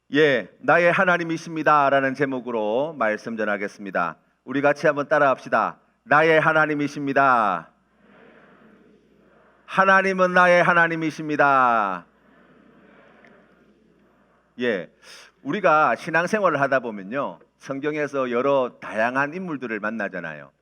나의 하나님이십니다라는 제목으로 말씀 전하겠습니다. 우리 같이 한번 따라합시다. 나의 하나님이십니다. 하나님은 나의 하나님이십니다. 우리가 신앙생활을 하다 보면요, 성경에서 여러 다양한 인물들을 만나잖아요.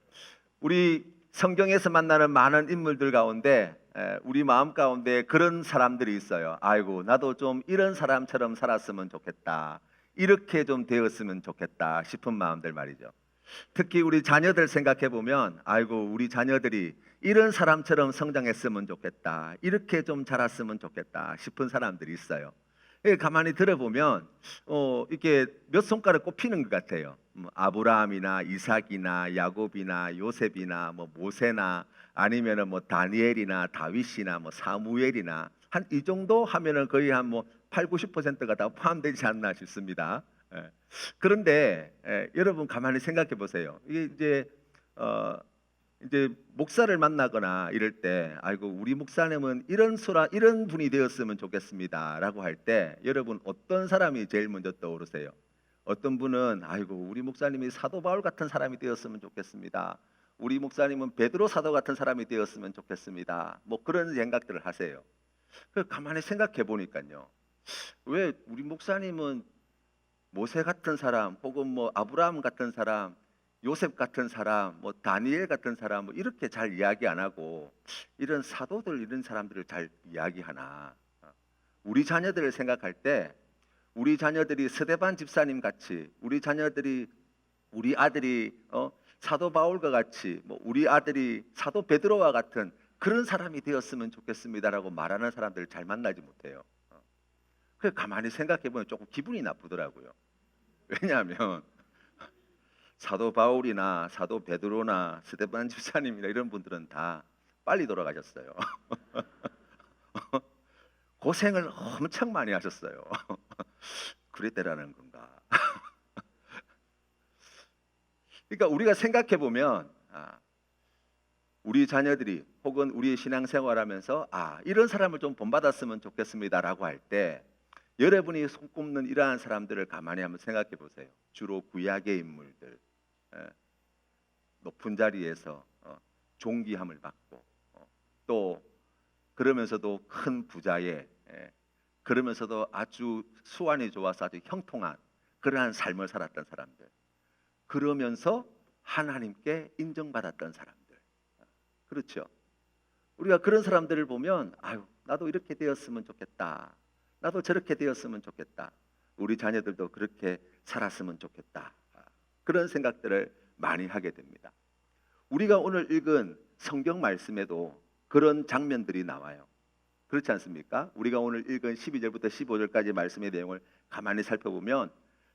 우리 성경에서 만나는 많은 인물들 가운데 우리 마음 가운데 그런 사람들이 있어요. 아이고, 나도 좀 이런 사람처럼 살았으면 좋겠다, 이렇게 좀 되었으면 좋겠다 싶은 마음들 말이죠. 특히 우리 자녀들 생각해 보면, 아이고, 우리 자녀들이 이런 사람처럼 성장했으면 좋겠다, 이렇게 좀 자랐으면 좋겠다 싶은 사람들이 있어요. 가만히 들어보면 이게 몇 손가락 꼽히는 것 같아요. 아브라함이나 이삭이나 야곱이나 요셉이나 모세나 아니면은 다니엘이나 다윗이나 사무엘이나 한 이 정도 하면은 거의 한 8, 90%가 다 포함되지 않나 싶습니다. 그런데 여러분 가만히 생각해 보세요. 이게 이제 목사를 만나거나 이럴 때, 아이고, 우리 목사님은 이런 분이 되었으면 좋겠습니다라고 할 때 여러분 어떤 사람이 제일 먼저 떠오르세요? 어떤 분은 아이고, 우리 목사님이 사도 바울 같은 사람이 되었으면 좋겠습니다. 우리 목사님은 베드로 사도 같은 사람이 되었으면 좋겠습니다. 그런 생각들을 하세요. 가만히 생각해 보니까요, 왜 우리 목사님은 모세 같은 사람, 혹은 아브라함 같은 사람, 요셉 같은 사람, 다니엘 같은 사람 이렇게 잘 이야기 안 하고 이런 사도들, 이런 사람들을 잘 이야기하나? 우리 자녀들을 생각할 때, 우리 자녀들이 스데반 집사님 같이, 우리 아들이 사도 바울과 같이, 우리 아들이 사도 베드로와 같은 그런 사람이 되었으면 좋겠습니다라고 말하는 사람들을 잘 만나지 못해요. 가만히 생각해 보면 조금 기분이 나쁘더라고요. 왜냐하면 사도 바울이나 사도 베드로나 스데반 집사님이나 이런 분들은 다 빨리 돌아가셨어요. 고생을 엄청 많이 하셨어요. 그랬대라는 건가? 그러니까 우리가 생각해 보면, 우리 자녀들이 혹은 우리의 신앙생활하면서 이런 사람을 좀 본받았으면 좋겠습니다라고 할 때, 여러분이 손꼽는 이러한 사람들을 가만히 한번 생각해 보세요. 주로 구약의 인물들, 높은 자리에서 존귀함을 받고, 또 그러면서도 큰 부자의, 그러면서도 아주 수완이 좋아서 아주 형통한 그러한 삶을 살았던 사람들, 그러면서 하나님께 인정받았던 사람들. 그렇죠? 우리가 그런 사람들을 보면, 아유, 나도 이렇게 되었으면 좋겠다, 나도 저렇게 되었으면 좋겠다, 우리 자녀들도 그렇게 살았으면 좋겠다, 그런 생각들을 많이 하게 됩니다. 우리가 오늘 읽은 성경 말씀에도 그런 장면들이 나와요. 그렇지 않습니까? 우리가 오늘 읽은 12절부터 15절까지 말씀의 내용을 가만히 살펴보면,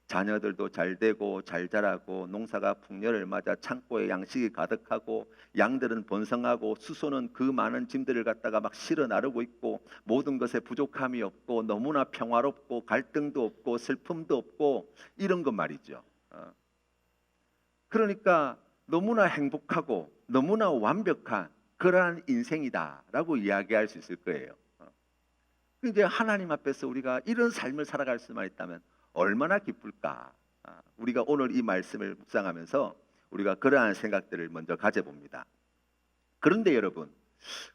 자녀들도 잘 되고 잘 자라고 농사가 풍년을 맞아 창고에 양식이 가득하고 양들은 번성하고 수소는 그 많은 짐들을 갖다가 막 실어 나르고 있고 모든 것에 부족함이 없고 너무나 평화롭고 갈등도 없고 슬픔도 없고 이런 것 말이죠. 그러니까 너무나 행복하고 너무나 완벽한 그러한 인생이다라고 이야기할 수 있을 거예요. 이제 하나님 앞에서 우리가 이런 삶을 살아갈 수만 있다면 얼마나 기쁠까? 우리가 오늘 이 말씀을 묵상하면서 우리가 그러한 생각들을 먼저 가져봅니다. 그런데 여러분,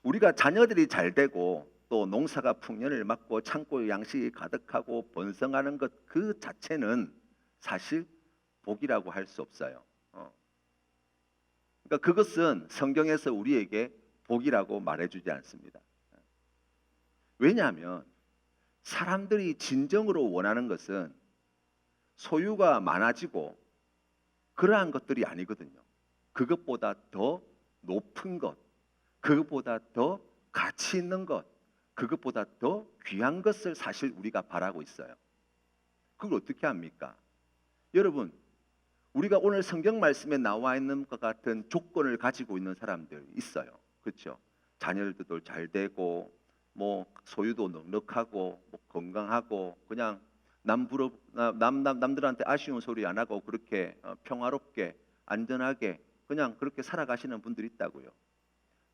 우리가 자녀들이 잘 되고 또 농사가 풍년을 맞고 창고에 양식이 가득하고 번성하는 것 그 자체는 사실 복이라고 할 수 없어요. 그러니까 그것은 성경에서 우리에게 복이라고 말해주지 않습니다. 왜냐하면 사람들이 진정으로 원하는 것은 소유가 많아지고 그러한 것들이 아니거든요. 그것보다 더 높은 것, 그것보다 더 가치 있는 것, 그것보다 더 귀한 것을 사실 우리가 바라고 있어요. 그걸 어떻게 합니까? 여러분, 우리가 오늘 성경 말씀에 나와 있는 것 같은 조건을 가지고 있는 사람들 있어요. 그렇죠? 자녀들도 잘 되고 소유도 넉넉하고 건강하고 그냥 남들한테 아쉬운 소리 안 하고 그렇게 평화롭게 안전하게 그냥 그렇게 살아가시는 분들이 있다고요.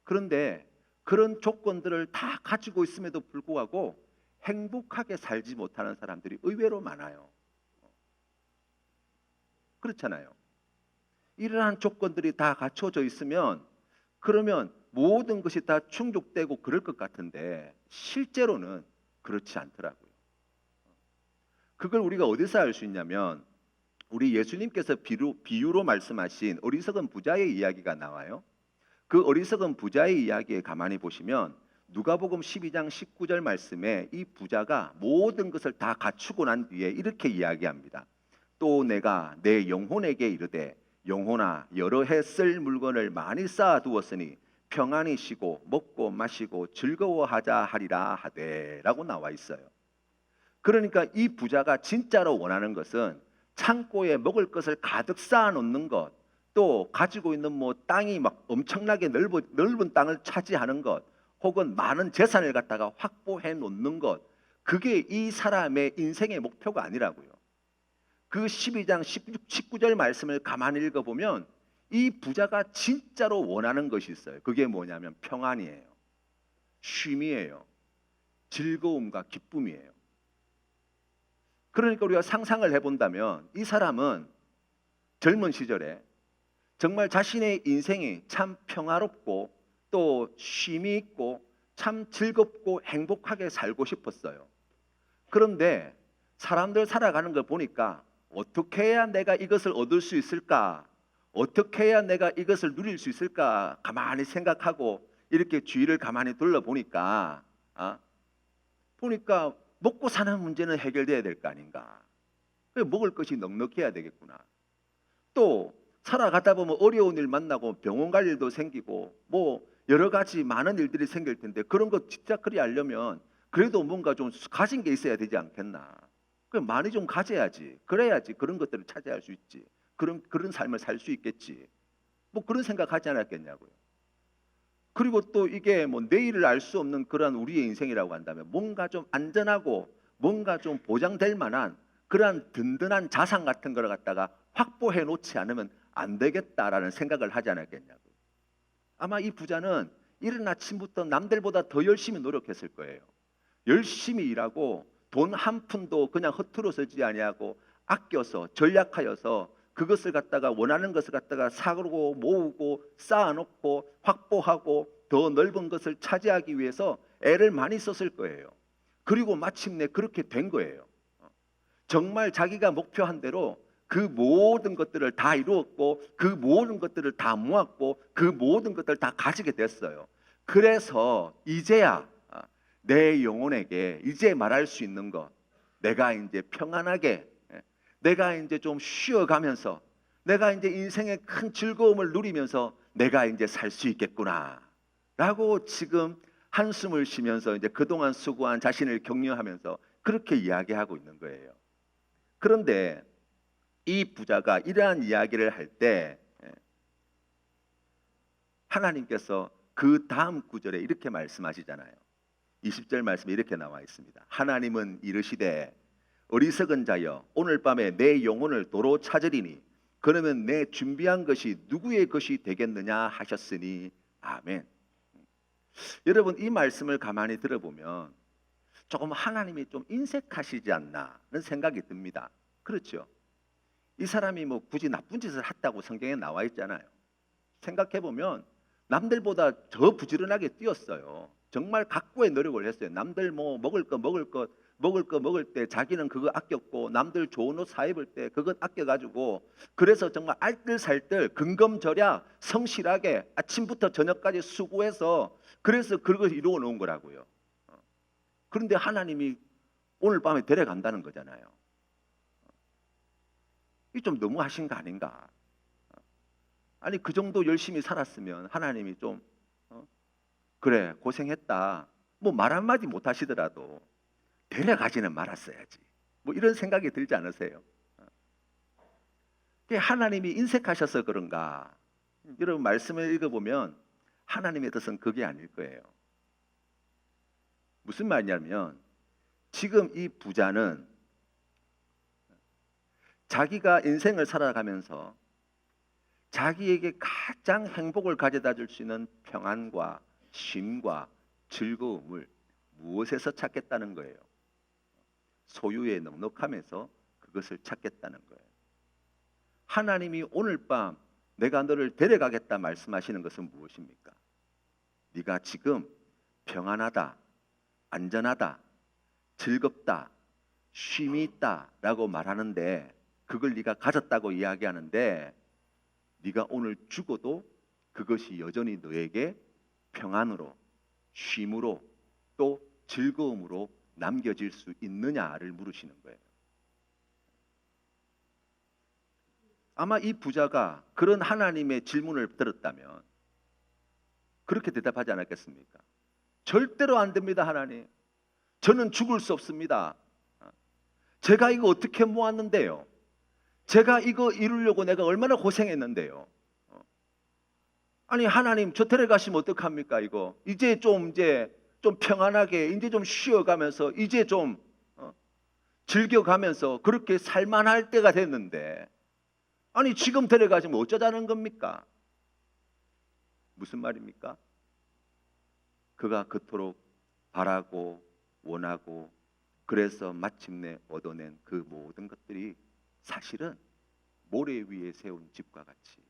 그런데 그런 조건들을 다 가지고 있음에도 불구하고 행복하게 살지 못하는 사람들이 의외로 많아요. 그렇잖아요. 이러한 조건들이 다 갖춰져 있으면 그러면 모든 것이 다 충족되고 그럴 것 같은데 실제로는 그렇지 않더라고요. 그걸 우리가 어디서 알 수 있냐면 우리 예수님께서 비유로 말씀하신 어리석은 부자의 이야기가 나와요. 그 어리석은 부자의 이야기에 가만히 보시면 누가복음 12장 19절 말씀에 이 부자가 모든 것을 다 갖추고 난 뒤에 이렇게 이야기합니다. 또 내가 내 영혼에게 이르되 영혼아 여러 해 쓸 물건을 많이 쌓아두었으니 평안히 쉬고 먹고 마시고 즐거워하자 하리라 하되 라고 나와 있어요. 그러니까 이 부자가 진짜로 원하는 것은 창고에 먹을 것을 가득 쌓아놓는 것, 또 가지고 있는 뭐 땅이 막 엄청나게 넓은 땅을 차지하는 것, 혹은 많은 재산을 갖다가 확보해 놓는 것, 그게 이 사람의 인생의 목표가 아니라고요. 그 12장 19절 말씀을 가만히 읽어보면 이 부자가 진짜로 원하는 것이 있어요. 그게 뭐냐면 평안이에요. 쉼이에요. 즐거움과 기쁨이에요. 그러니까 우리가 상상을 해본다면 이 사람은 젊은 시절에 정말 자신의 인생이 참 평화롭고 또 쉼이 있고 참 즐겁고 행복하게 살고 싶었어요. 그런데 사람들 살아가는 걸 보니까 어떻게 해야 내가 이것을 얻을 수 있을까? 어떻게 해야 내가 이것을 누릴 수 있을까? 가만히 생각하고 이렇게 주위를 가만히 둘러보니까 보니까 먹고 사는 문제는 해결돼야 될 거 아닌가? 먹을 것이 넉넉해야 되겠구나. 또 살아가다 보면 어려운 일 만나고 병원 갈 일도 생기고 뭐 여러 가지 많은 일들이 생길 텐데 그런 거 집착거리 하려면 그래도 뭔가 좀 가진 게 있어야 되지 않겠나? 많이 좀 가져야지. 그래야지 그런 것들을 차지할 수 있지. 그런 삶을 살 수 있겠지. 뭐 그런 생각하지 않았겠냐고요. 그리고 또 이게 뭐 내일을 알 수 없는 그러한 우리의 인생이라고 한다면 뭔가 좀 안전하고 뭔가 좀 보장될 만한 그러한 든든한 자산 같은 걸 갖다가 확보해 놓지 않으면 안 되겠다라는 생각을 하지 않았겠냐고요. 아마 이 부자는 이른 아침부터 남들보다 더 열심히 노력했을 거예요. 열심히 일하고 돈 한 푼도 그냥 허투루 쓰지 아니하고 아껴서 전략하여서 그것을 갖다가 원하는 것을 갖다가 사고 모으고 쌓아놓고 확보하고 더 넓은 것을 차지하기 위해서 애를 많이 썼을 거예요. 그리고 마침내 그렇게 된 거예요. 정말 자기가 목표한 대로 그 모든 것들을 다 이루었고 그 모든 것들을 다 모았고 그 모든 것들을 다 가지게 됐어요. 그래서 이제야 내 영혼에게 이제 말할 수 있는 것, 내가 이제 평안하게, 내가 이제 좀 쉬어가면서, 내가 이제 인생의 큰 즐거움을 누리면서 내가 이제 살 수 있겠구나 라고 지금 한숨을 쉬면서 이제 그동안 수고한 자신을 격려하면서 그렇게 이야기하고 있는 거예요. 그런데 이 부자가 이러한 이야기를 할 때 하나님께서 그 다음 구절에 이렇게 말씀하시잖아요. 20절 말씀에 이렇게 나와 있습니다. 하나님은 이르시되 어리석은 자여 오늘 밤에 내 영혼을 도로 찾으리니 그러면 내 준비한 것이 누구의 것이 되겠느냐 하셨으니 아멘. 여러분 이 말씀을 가만히 들어보면 조금 하나님이 좀 인색하시지 않나는 생각이 듭니다. 그렇죠? 이 사람이 뭐 굳이 나쁜 짓을 했다고 성경에 나와 있잖아요. 생각해 보면 남들보다 더 부지런하게 뛰었어요. 정말 각고의 노력을 했어요. 남들 뭐 먹을 때 자기는 그거 아꼈고 남들 좋은 옷 사 입을 때 그것 아껴가지고 그래서 정말 알뜰살뜰 근검절약 성실하게 아침부터 저녁까지 수고해서 그래서 그걸 이루어 놓은 거라고요. 그런데 하나님이 오늘 밤에 데려간다는 거잖아요. 이 좀 너무하신 거 아닌가? 아니 그 정도 열심히 살았으면 하나님이 좀 그래 고생했다 뭐 말 한마디 못 하시더라도 데려가지는 말았어야지 뭐 이런 생각이 들지 않으세요? 하나님이 인색하셔서 그런가? 여러분 말씀을 읽어보면 하나님의 뜻은 그게 아닐 거예요. 무슨 말이냐면 지금 이 부자는 자기가 인생을 살아가면서 자기에게 가장 행복을 가져다 줄 수 있는 평안과 쉼과 즐거움을 무엇에서 찾겠다는 거예요? 소유에 넉넉함에서 그것을 찾겠다는 거예요. 하나님이 오늘 밤 내가 너를 데려가겠다 말씀하시는 것은 무엇입니까? 네가 지금 평안하다, 안전하다, 즐겁다, 쉼이 있다라고 말하는데 그걸 네가 가졌다고 이야기하는데 네가 오늘 죽어도 그것이 여전히 너에게 평안으로, 쉼으로 또 즐거움으로 남겨질 수 있느냐를 물으시는 거예요. 아마 이 부자가 그런 하나님의 질문을 들었다면 그렇게 대답하지 않았겠습니까? 절대로 안 됩니다, 하나님. 저는 죽을 수 없습니다. 제가 이거 어떻게 모았는데요? 제가 이거 이루려고 내가 얼마나 고생했는데요? 아니 하나님 저 데려가시면 어떡합니까 이거? 이제 좀 평안하게 이제 좀 쉬어가면서 이제 좀 즐겨가면서 그렇게 살만할 때가 됐는데 아니 지금 데려가시면 어쩌자는 겁니까? 무슨 말입니까? 그가 그토록 바라고 원하고 그래서 마침내 얻어낸 그 모든 것들이 사실은 모래 위에 세운 집과 같이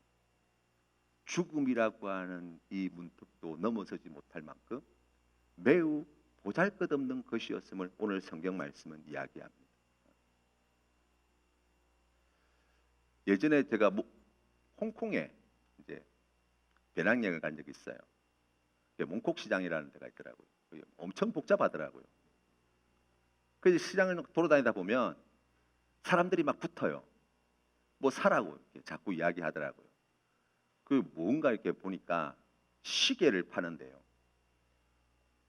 죽음이라고 하는 이 문턱도 넘어서지 못할 만큼 매우 보잘것없는 것이었음을 오늘 성경 말씀은 이야기합니다. 예전에 제가 홍콩에 이제 배낭여행을 간 적이 있어요. 몽콕 시장이라는 데가 있더라고요. 엄청 복잡하더라고요. 그래서 시장을 돌아다니다 보면 사람들이 막 붙어요. 뭐 사라고 이렇게 자꾸 이야기하더라고요. 그 뭔가 이렇게 보니까 시계를 파는데요.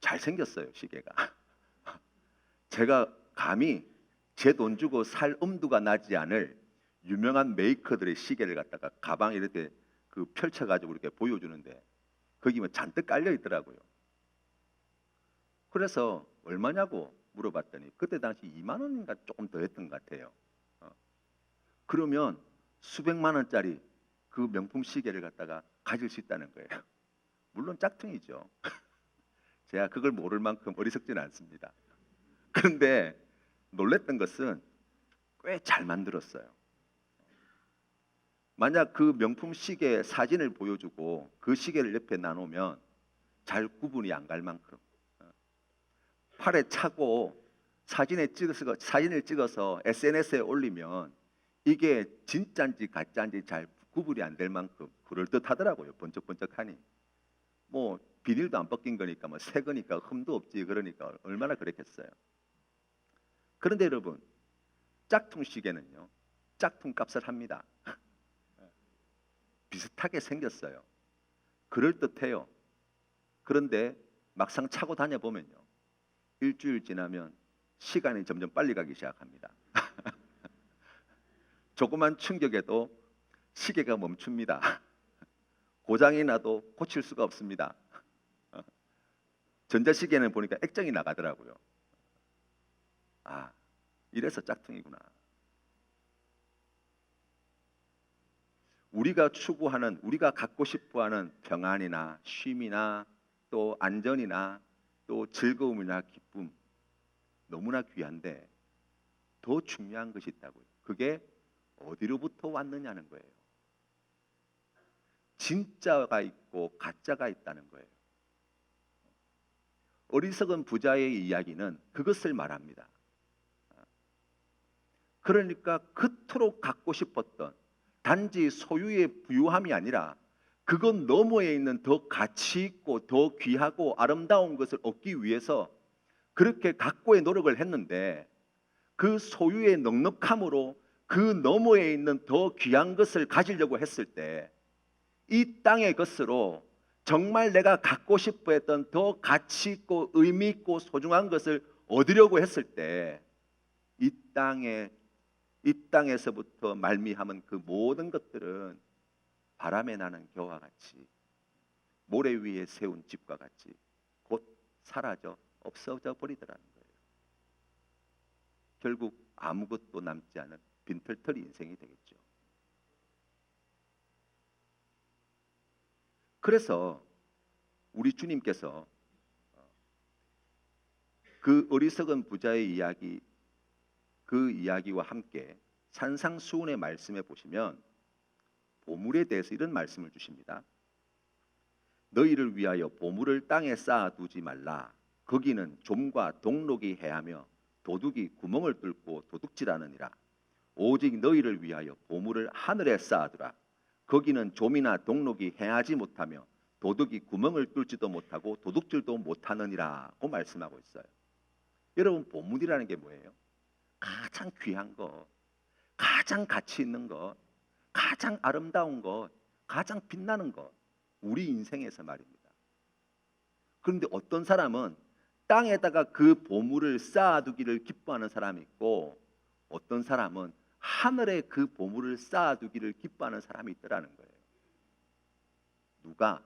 잘생겼어요, 시계가. 제가 감히 제 돈 주고 살 엄두가 나지 않을 유명한 메이커들의 시계를 갖다가 가방에 이렇게 그 펼쳐가지고 이렇게 보여주는데 거기 뭐 잔뜩 깔려 있더라고요. 그래서 얼마냐고 물어봤더니 그때 당시 2만 원인가 조금 더 했던 것 같아요. 그러면 수백만 원짜리 그 명품 시계를 갖다가 가질 수 있다는 거예요. 물론 짝퉁이죠. 제가 그걸 모를 만큼 어리석지는 않습니다. 그런데 놀랬던 것은 꽤 잘 만들었어요. 만약 그 명품 시계 사진을 보여주고 그 시계를 옆에 놔놓으면 잘 구분이 안 갈 만큼 팔에 차고 사진을 찍어서 SNS에 올리면 이게 진짜인지 가짜인지 잘 구분이 안 될 만큼 그럴듯하더라고요. 번쩍번쩍하니 뭐 비닐도 안 벗긴 거니까 뭐 새 거니까 흠도 없지 그러니까 얼마나 그랬겠어요. 그런데 여러분 짝퉁 시계는요 짝퉁 값을 합니다. 비슷하게 생겼어요. 그럴듯해요. 그런데 막상 차고 다녀보면요 일주일 지나면 시간이 점점 빨리 가기 시작합니다. 조그만 충격에도 시계가 멈춥니다. 고장이 나도 고칠 수가 없습니다. 전자시계는 보니까 액정이 나가더라고요. 아, 이래서 짝퉁이구나. 우리가 추구하는, 우리가 갖고 싶어하는 평안이나 쉼이나 또 안전이나 또 즐거움이나 기쁨 너무나 귀한데 더 중요한 것이 있다고요. 그게 어디로부터 왔느냐는 거예요. 진짜가 있고 가짜가 있다는 거예요. 어리석은 부자의 이야기는 그것을 말합니다. 그러니까 그토록 갖고 싶었던 단지 소유의 부유함이 아니라 그것 너머에 있는 더 가치 있고 더 귀하고 아름다운 것을 얻기 위해서 그렇게 각고의 노력을 했는데 그 소유의 넉넉함으로 그 너머에 있는 더 귀한 것을 가지려고 했을 때 이 땅의 것으로 정말 내가 갖고 싶어 했던 더 가치 있고 의미 있고 소중한 것을 얻으려고 했을 때 이 땅에서부터 말미암은 그 모든 것들은 바람에 나는 겨와 같이 모래 위에 세운 집과 같이 곧 사라져 없어져 버리더라는 거예요. 결국 아무것도 남지 않은 빈털터리 인생이 되겠죠. 그래서 우리 주님께서 그 어리석은 부자의 이야기, 그 이야기와 함께 산상수훈의 말씀에 보시면 보물에 대해서 이런 말씀을 주십니다. 너희를 위하여 보물을 땅에 쌓아두지 말라. 거기는 좀과 동록이 해하며 도둑이 구멍을 뚫고 도둑질하느니라. 오직 너희를 위하여 보물을 하늘에 쌓아두라. 거기는 좀이나 동록이 해하지 못하며 도둑이 구멍을 뚫지도 못하고 도둑질도 못하느니라고 말씀하고 있어요. 여러분, 보물이라는 게 뭐예요? 가장 귀한 것, 가장 가치 있는 것, 가장 아름다운 것, 가장 빛나는 것, 우리 인생에서 말입니다. 그런데 어떤 사람은 땅에다가 그 보물을 쌓아두기를 기뻐하는 사람이 있고, 어떤 사람은 하늘에 그 보물을 쌓아두기를 기뻐하는 사람이 있더라는 거예요. 누가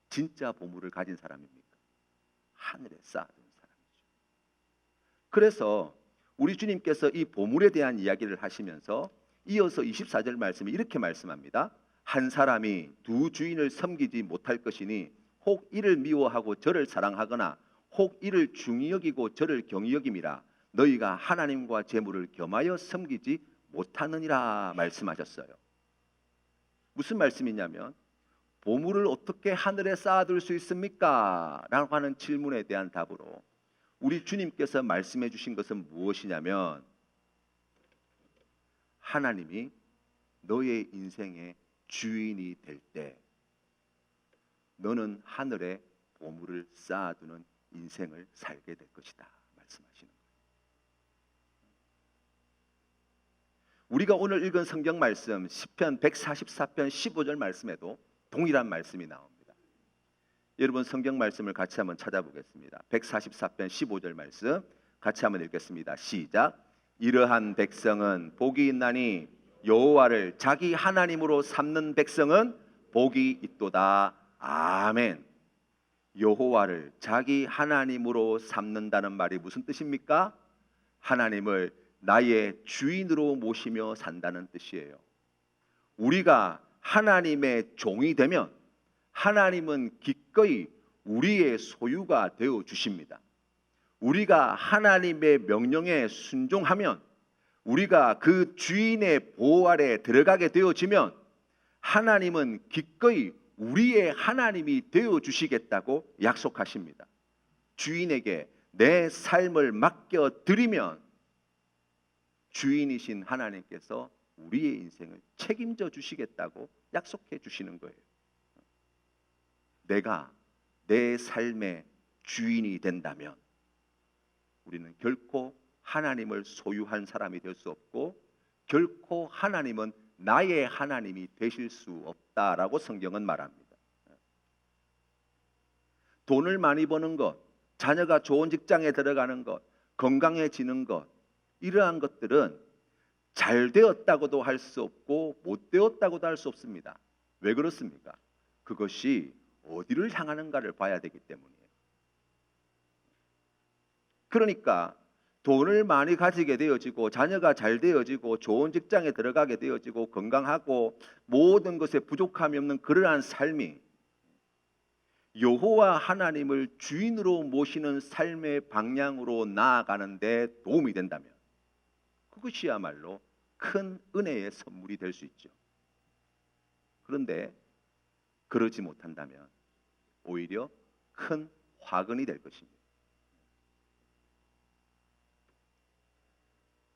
진짜 보물을 가진 사람입니까? 하늘에 쌓아둔 사람이죠. 그래서 우리 주님께서 이 보물에 대한 이야기를 하시면서 이어서 24절 말씀에 이렇게 말씀합니다. 한 사람이 두 주인을 섬기지 못할 것이니 혹 이를 미워하고 저를 사랑하거나 혹 이를 중히 여기고 저를 경히 여김이라. 너희가 하나님과 재물을 겸하여 섬기지 못하느니라 말씀하셨어요. 무슨 말씀이냐면 보물을 어떻게 하늘에 쌓아둘 수 있습니까? 라고 하는 질문에 대한 답으로 우리 주님께서 말씀해 주신 것은 무엇이냐면 하나님이 너의 인생의 주인이 될 때 너는 하늘에 보물을 쌓아두는 인생을 살게 될 것이다 말씀하시는 거예요. 우리가 오늘 읽은 성경 말씀 시편 144편 15절 말씀에도 동일한 말씀이 나옵니다. 여러분 성경 말씀을 같이 한번 찾아보겠습니다. 144편 15절 말씀 같이 한번 읽겠습니다. 시작. 이러한 백성은 복이 있나니 여호와를 자기 하나님으로 삼는 백성은 복이 있도다. 아멘. 여호와를 자기 하나님으로 삼는다는 말이 무슨 뜻입니까? 하나님을 나의 주인으로 모시며 산다는 뜻이에요. 우리가 하나님의 종이 되면 하나님은 기꺼이 우리의 소유가 되어 주십니다. 우리가 하나님의 명령에 순종하면, 우리가 그 주인의 보호 아래 들어가게 되어지면 하나님은 기꺼이 우리의 하나님이 되어 주시겠다고 약속하십니다. 주인에게 내 삶을 맡겨 드리면 주인이신 하나님께서 우리의 인생을 책임져 주시겠다고 약속해 주시는 거예요. 내가 내 삶의 주인이 된다면 우리는 결코 하나님을 소유한 사람이 될 수 없고 결코 하나님은 나의 하나님이 되실 수 없다라고 성경은 말합니다. 돈을 많이 버는 것, 자녀가 좋은 직장에 들어가는 것, 건강해지는 것, 이러한 것들은 잘 되었다고도 할 수 없고 못 되었다고도 할 수 없습니다. 왜 그렇습니까? 그것이 어디를 향하는가를 봐야 되기 때문이에요. 그러니까 돈을 많이 가지게 되어지고 자녀가 잘 되어지고 좋은 직장에 들어가게 되어지고 건강하고 모든 것에 부족함이 없는 그러한 삶이 여호와 하나님을 주인으로 모시는 삶의 방향으로 나아가는 데 도움이 된다면 그것이야말로 큰 은혜의 선물이 될 수 있죠. 그런데 그러지 못한다면 오히려 큰 화근이 될 것입니다.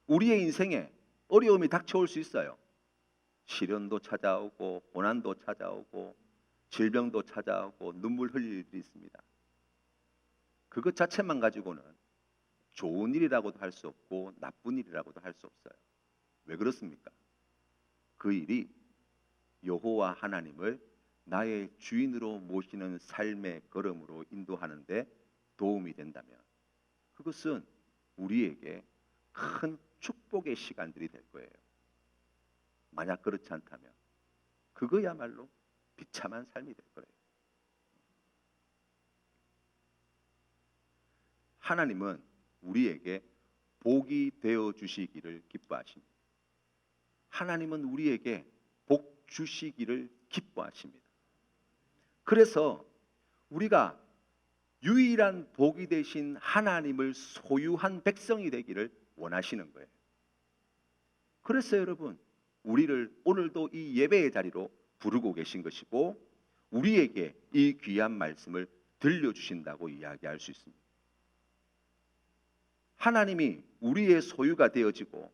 우리의 인생에 어려움이 닥쳐올 수 있어요. 시련도 찾아오고 고난도 찾아오고 질병도 찾아오고 눈물 흘릴 일이 있습니다. 그것 자체만 가지고는 좋은 일이라고도 할 수 없고 나쁜 일이라고도 할 수 없어요. 왜 그렇습니까? 그 일이 여호와 하나님을 나의 주인으로 모시는 삶의 걸음으로 인도하는 데 도움이 된다면 그것은 우리에게 큰 축복의 시간들이 될 거예요. 만약 그렇지 않다면 그거야말로 비참한 삶이 될 거예요. 하나님은 우리에게 복이 되어 주시기를 기뻐하십니다. 하나님은 우리에게 복 주시기를 기뻐하십니다. 그래서 우리가 유일한 복이 되신 하나님을 소유한 백성이 되기를 원하시는 거예요. 그래서 여러분, 우리를 오늘도 이 예배의 자리로 부르고 계신 것이고 우리에게 이 귀한 말씀을 들려주신다고 이야기할 수 있습니다. 하나님이 우리의 소유가 되어지고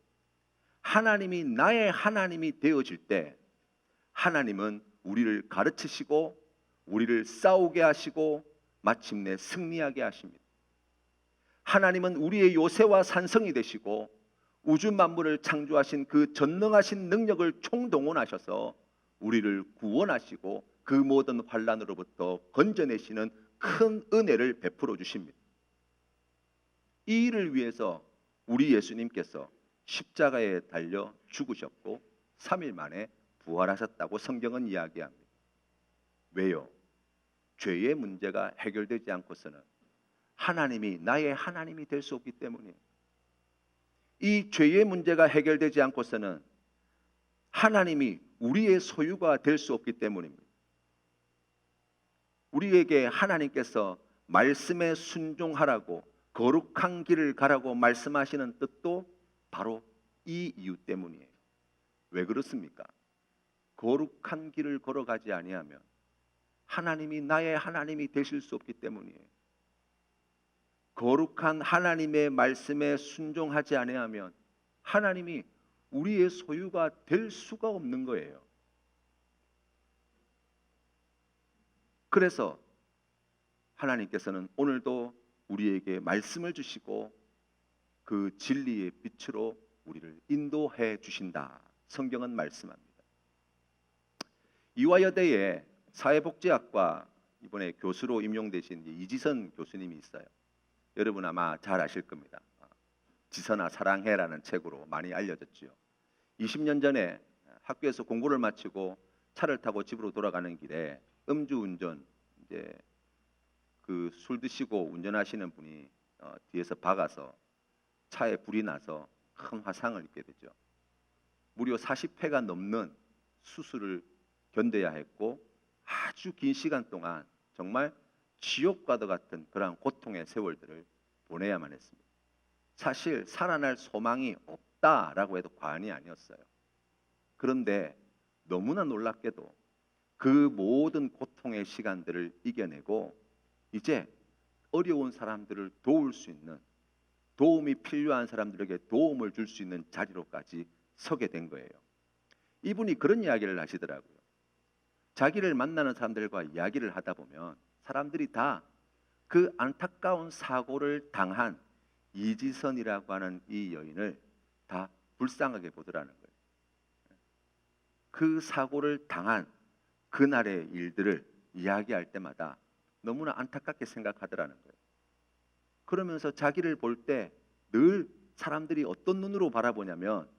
하나님이 나의 하나님이 되어질 때 하나님은 우리를 가르치시고 우리를 싸우게 하시고 마침내 승리하게 하십니다. 하나님은 우리의 요새와 산성이 되시고 우주 만물을 창조하신 그 전능하신 능력을 총동원하셔서 우리를 구원하시고 그 모든 환난으로부터 건져내시는 큰 은혜를 베풀어 주십니다. 이 일을 위해서 우리 예수님께서 십자가에 달려 죽으셨고 3일 만에 부활하셨다고 성경은 이야기합니다. 왜요? 죄의 문제가 해결되지 않고서는 하나님이 나의 하나님이 될 수 없기 때문이에요. 이 죄의 문제가 해결되지 않고서는 하나님이 우리의 소유가 될 수 없기 때문입니다. 우리에게 하나님께서 말씀에 순종하라고 거룩한 길을 가라고 말씀하시는 뜻도 바로 이 이유 때문이에요. 왜 그렇습니까? 거룩한 길을 걸어가지 아니하면 하나님이 나의 하나님이 되실 수 없기 때문이에요. 거룩한 하나님의 말씀에 순종하지 아니하면 하나님이 우리의 소유가 될 수가 없는 거예요. 그래서 하나님께서는 오늘도 우리에게 말씀을 주시고 그 진리의 빛으로 우리를 인도해 주신다. 성경은 말씀합니다. 이화여대에 사회복지학과 이번에 교수로 임용되신 이지선 교수님이 있어요. 여러분 아마 잘 아실 겁니다. 지선아 사랑해라는 책으로 많이 알려졌지요. 20년 전에 학교에서 공부를 마치고 차를 타고 집으로 돌아가는 길에 음주운전 이제 그 술 드시고 운전하시는 분이 뒤에서 박아서 차에 불이 나서 큰 화상을 입게 되죠. 무려 40회가 넘는 수술을 견뎌야 했고 아주 긴 시간 동안 정말 지옥과도 같은 그러한 고통의 세월들을 보내야만 했습니다. 사실 살아날 소망이 없다라고 해도 과언이 아니었어요. 그런데 너무나 놀랍게도 그 모든 고통의 시간들을 이겨내고 이제 어려운 사람들을 도울 수 있는, 도움이 필요한 사람들에게 도움을 줄 수 있는 자리로까지 서게 된 거예요. 이분이 그런 이야기를 하시더라고요. 자기를 만나는 사람들과 이야기를 하다 보면 사람들이 다 그 안타까운 사고를 당한 이지선이라고 하는 이 여인을 다 불쌍하게 보더라는 거예요. 그 사고를 당한 그날의 일들을 이야기할 때마다 너무나 안타깝게 생각하더라는 거예요. 그러면서 자기를 볼 때 늘 사람들이 어떤 눈으로 바라보냐면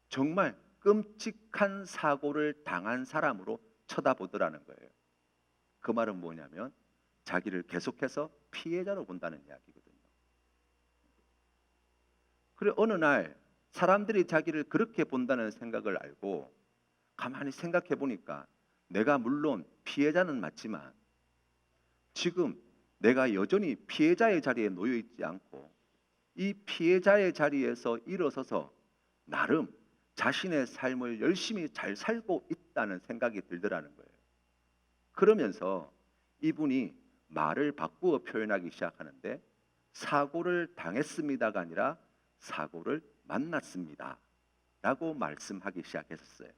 정말 끔찍한 사고를 당한 사람으로 쳐다보더라는 거예요. 그 말은 뭐냐면 자기를 계속해서 피해자로 본다는 이야기거든요. 그래 어느 날 사람들이 자기를 그렇게 본다는 생각을 알고 가만히 생각해 보니까 내가 물론 피해자는 맞지만 지금 내가 여전히 피해자의 자리에 놓여 있지 않고 이 피해자의 자리에서 일어서서 나름 자신의 삶을 열심히 잘 살고 있다는 생각이 들더라는 거예요. 그러면서 이분이 말을 바꾸어 표현하기 시작하는데 사고를 당했습니다가 아니라 사고를 만났습니다 라고 말씀하기 시작했었어요.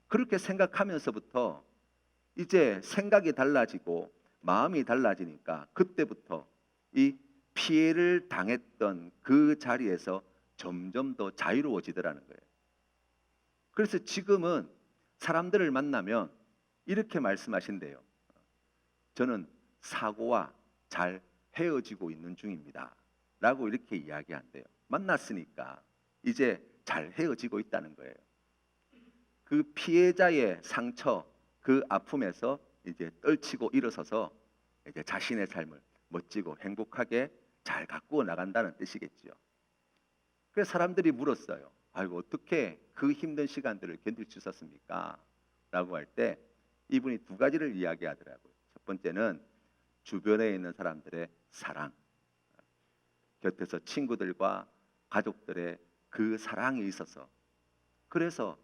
그렇게 생각하면서부터 이제 생각이 달라지고 마음이 달라지니까 그때부터 이 피해를 당했던 그 자리에서 점점 더 자유로워지더라는 거예요. 그래서 지금은 사람들을 만나면 이렇게 말씀하신대요. 저는 사고와 잘 헤어지고 있는 중입니다 라고 이렇게 이야기한대요. 만났으니까 이제 잘 헤어지고 있다는 거예요. 그 피해자의 상처, 그 아픔에서 이제 떨치고 일어서서 이제 자신의 삶을 멋지고 행복하게 잘 가꾸어 나간다는 뜻이겠지요. 그래서 사람들이 물었어요. 아이고 어떻게 그 힘든 시간들을 견딜 수 있었습니까? 라고 할 때 이분이 두 가지를 이야기하더라고요. 첫 번째는 주변에 있는 사람들의 사랑, 곁에서 친구들과 가족들의 그 사랑이 있어서, 그래서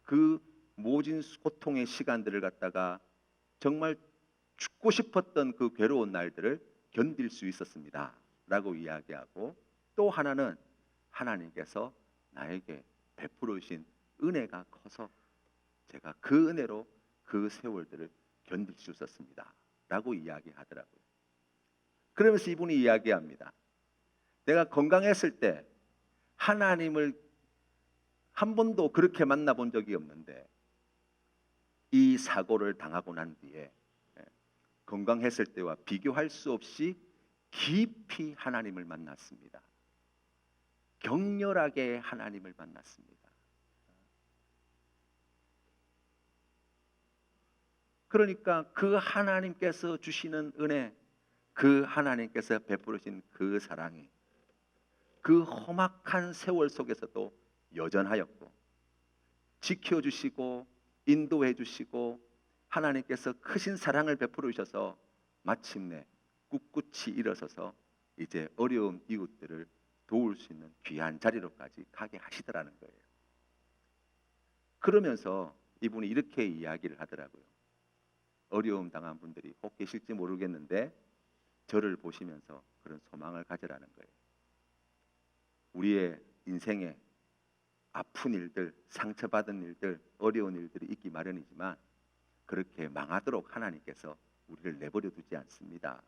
그 모진 고통의 시간들을 갖다가 정말 죽고 싶었던 그 괴로운 날들을 견딜 수 있었습니다 라고 이야기하고, 또 하나는 하나님께서 나에게 베풀어 주신 은혜가 커서 제가 그 은혜로 그 세월들을 견딜 수 있었습니다 라고 이야기하더라고요. 그러면서 이분이 이야기합니다. 내가 건강했을 때 하나님을 한 번도 그렇게 만나본 적이 없는데, 이 사고를 당하고 난 뒤에 건강했을 때와 비교할 수 없이 깊이 하나님을 만났습니다. 격렬하게 하나님을 만났습니다. 그러니까 그 하나님께서 주시는 은혜, 그 하나님께서 베풀으신 그 사랑이 그 험악한 세월 속에서도 여전하였고, 지켜주시고 인도해 주시고 하나님께서 크신 사랑을 베풀어 주셔서 마침내 꿋꿋이 일어서서 이제 어려운 이웃들을 도울 수 있는 귀한 자리로까지 가게 하시더라는 거예요. 그러면서 이분이 이렇게 이야기를 하더라고요. 어려움 당한 분들이 혹 계실지 모르겠는데 저를 보시면서 그런 소망을 가지라는 거예요. 우리의 인생에 아픈 일들, 상처받은 일들, 어려운 일들이 있기 마련이지만 그렇게 망하도록 하나님께서 우리를 내버려 두지 않습니다.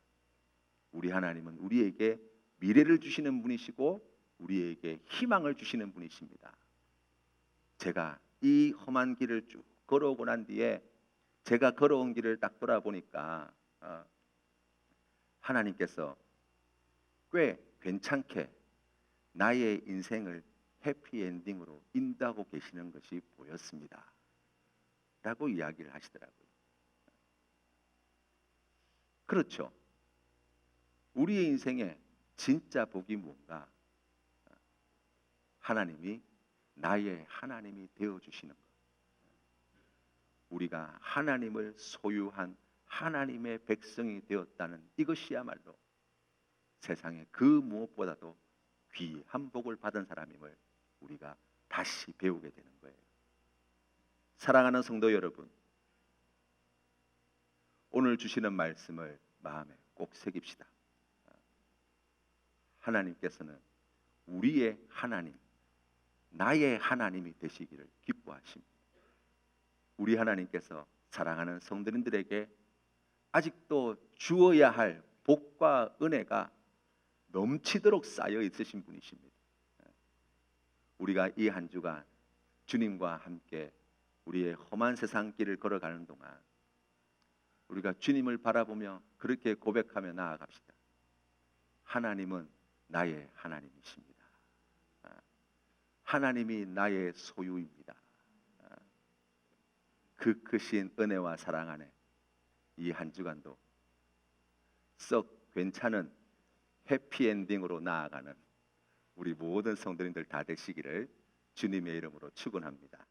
우리 하나님은 우리에게 미래를 주시는 분이시고 우리에게 희망을 주시는 분이십니다. 제가 이 험한 길을 쭉 걸어오고 난 뒤에 제가 걸어온 길을 딱 돌아보니까 하나님께서 꽤 괜찮게 나의 인생을 해피엔딩으로 인도하고 계시는 것이 보였습니다 라고 이야기를 하시더라고요. 그렇죠. 우리의 인생에 진짜 복이 뭔가? 하나님이 나의 하나님이 되어주시는 것, 우리가 하나님을 소유한 하나님의 백성이 되었다는 이것이야말로 세상에 그 무엇보다도 귀한 복을 받은 사람임을 우리가 다시 배우게 되는 거예요. 사랑하는 성도 여러분, 오늘 주시는 말씀을 마음에 꼭 새깁시다. 하나님께서는 우리의 하나님, 나의 하나님이 되시기를 기뻐하십니다. 우리 하나님께서 사랑하는 성도님들에게 아직도 주어야 할 복과 은혜가 넘치도록 쌓여 있으신 분이십니다. 우리가 이 한 주간 주님과 함께 우리의 험한 세상 길을 걸어가는 동안 우리가 주님을 바라보며 그렇게 고백하며 나아갑시다. 하나님은 나의 하나님이십니다. 하나님이 나의 소유입니다. 그 크신 은혜와 사랑 안에 이 한 주간도 썩 괜찮은 해피엔딩으로 나아가는 우리 모든 성도님들 다 되시기를 주님의 이름으로 축원합니다.